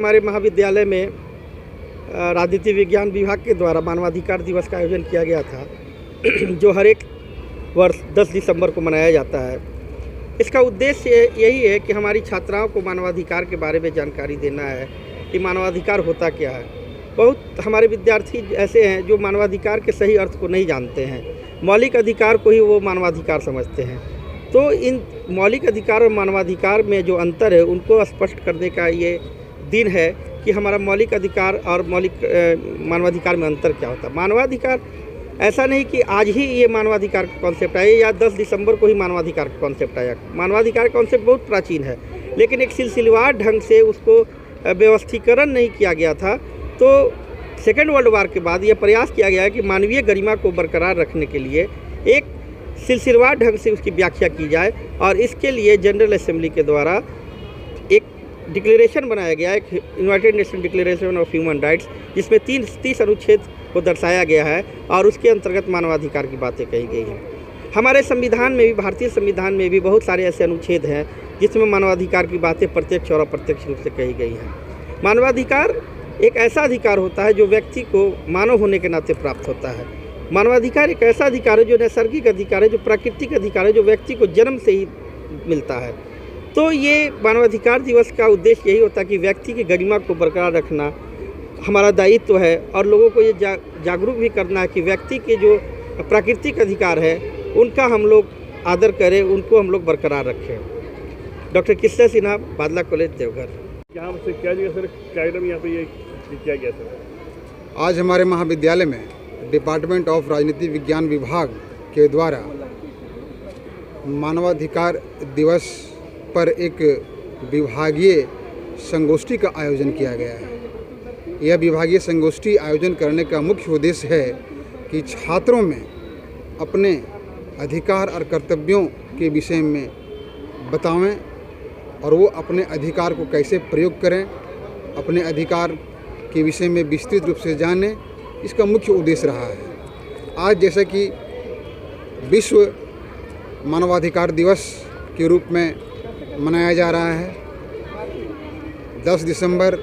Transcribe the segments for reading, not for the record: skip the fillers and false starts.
हमारे महाविद्यालय में राजनीति विज्ञान विभाग के द्वारा मानवाधिकार दिवस का आयोजन किया गया था जो हर एक वर्ष 10 दिसंबर को मनाया जाता है। इसका उद्देश्य यही है कि हमारी छात्राओं को मानवाधिकार के बारे में जानकारी देना है कि मानवाधिकार होता क्या है। बहुत हमारे विद्यार्थी ऐसे हैं जो मानवाधिकार के सही अर्थ को नहीं जानते हैं, मौलिक अधिकार को ही वो मानवाधिकार समझते हैं। तो इन मौलिक अधिकार और मानवाधिकार में जो अंतर है उनको स्पष्ट करने का ये दिन है कि हमारा मौलिक अधिकार और मानवाधिकार में अंतर क्या होता है। मानवाधिकार ऐसा नहीं कि आज ही ये मानवाधिकार का कॉन्सेप्ट आया या 10 दिसंबर को ही मानवाधिकार का कॉन्सेप्ट आया। मानवाधिकार का कॉन्सेप्ट बहुत प्राचीन है, लेकिन एक सिलसिलेवार ढंग से उसको व्यवस्थीकरण नहीं किया गया था। तो सेकेंड वर्ल्ड वार के बाद ये प्रयास किया गया है कि मानवीय गरिमा को बरकरार रखने के लिए एक सिलसिलेवार ढंग से उसकी व्याख्या की जाए, और इसके लिए जनरल असेंबली के द्वारा एक डिक्लेरेशन बनाया गया है, United nation declaration of human rights, जिसमें 30 अनुच्छेद को दर्शाया गया है और उसके अंतर्गत मानवाधिकार की बातें कही गई हैं। हमारे संविधान में भी, भारतीय संविधान में भी बहुत सारे ऐसे अनुच्छेद हैं जिसमें मानवाधिकार की बातें प्रत्यक्ष और अप्रत्यक्ष रूप से कही गई हैं। मानवाधिकार एक ऐसा अधिकार होता है जो व्यक्ति को मानव होने के नाते प्राप्त होता है। मानवाधिकार एक ऐसा अधिकार है जो नैसर्गिक अधिकार है, जो प्राकृतिक अधिकार है, जो व्यक्ति को जन्म से ही मिलता है। तो ये मानवाधिकार दिवस का उद्देश्य यही होता है कि व्यक्ति की गरिमा को बरकरार रखना हमारा दायित्व है, और लोगों को ये जागरूक भी करना है कि व्यक्ति के जो प्राकृतिक अधिकार है उनका हम लोग आदर करें, उनको हम लोग बरकरार रखें। डॉक्टर किस्सा सिन्हा, बादला कॉलेज, देवघर। यहाँ से क्या जगह सर कार्यक्रम यहाँ पे ये किया गया सर? आज हमारे महाविद्यालय में डिपार्टमेंट ऑफ राजनीति विज्ञान विभाग के द्वारा मानवाधिकार दिवस पर एक विभागीय संगोष्ठी का आयोजन किया गया है। यह विभागीय संगोष्ठी आयोजन करने का मुख्य उद्देश्य है कि छात्रों में अपने अधिकार और कर्तव्यों के विषय में बतावें और वो अपने अधिकार को कैसे प्रयोग करें, अपने अधिकार के विषय में विस्तृत रूप से जानें, इसका मुख्य उद्देश्य रहा है। आज जैसे कि विश्व मानवाधिकार दिवस के रूप में मनाया जा रहा है, 10 दिसंबर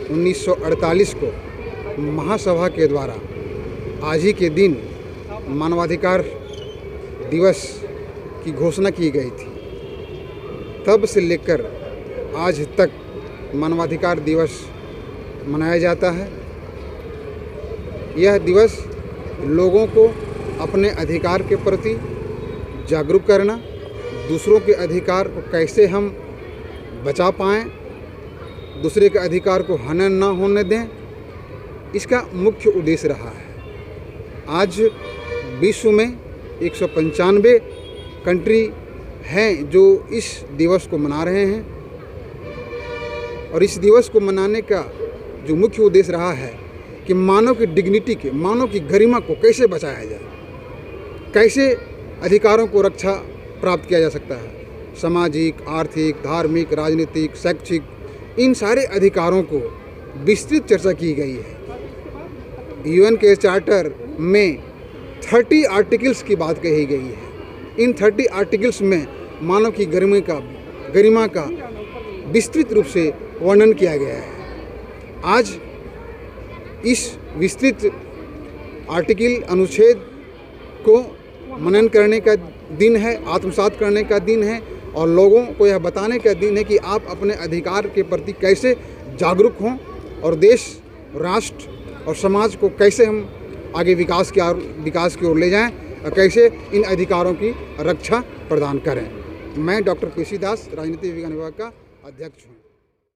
1948 को महासभा के द्वारा आज ही के दिन मानवाधिकार दिवस की घोषणा की गई थी। तब से लेकर आज तक मानवाधिकार दिवस मनाया जाता है। यह दिवस लोगों को अपने अधिकार के प्रति जागरूक करना, दूसरों के अधिकार को कैसे हम बचा पाएँ, दूसरे के अधिकार को हनन न होने दें, इसका मुख्य उद्देश्य रहा है। आज विश्व में 195 कंट्री हैं जो इस दिवस को मना रहे हैं, और इस दिवस को मनाने का जो मुख्य उद्देश्य रहा है कि मानव की डिग्निटी के, मानव की गरिमा को कैसे बचाया जाए, कैसे अधिकारों को रक्षा प्राप्त किया जा सकता है। सामाजिक, आर्थिक, धार्मिक, राजनीतिक, शैक्षिक, इन सारे अधिकारों को विस्तृत चर्चा की गई है। यूएन के चार्टर में 30 आर्टिकल्स की बात कही गई है। इन 30 आर्टिकल्स में मानव की गरिमा का विस्तृत रूप से वर्णन किया गया है। आज इस विस्तृत आर्टिकल अनुच्छेद को मनन करने का दिन है, आत्मसात करने का दिन है, और लोगों को यह बताने का दिन है कि आप अपने अधिकार के प्रति कैसे जागरूक हों और देश, राष्ट्र और समाज को कैसे हम आगे विकास की ओर ले जाएं और कैसे इन अधिकारों की रक्षा प्रदान करें। मैं डॉक्टर पीसी दास, राजनीति विज्ञान विभाग का अध्यक्ष हूँ।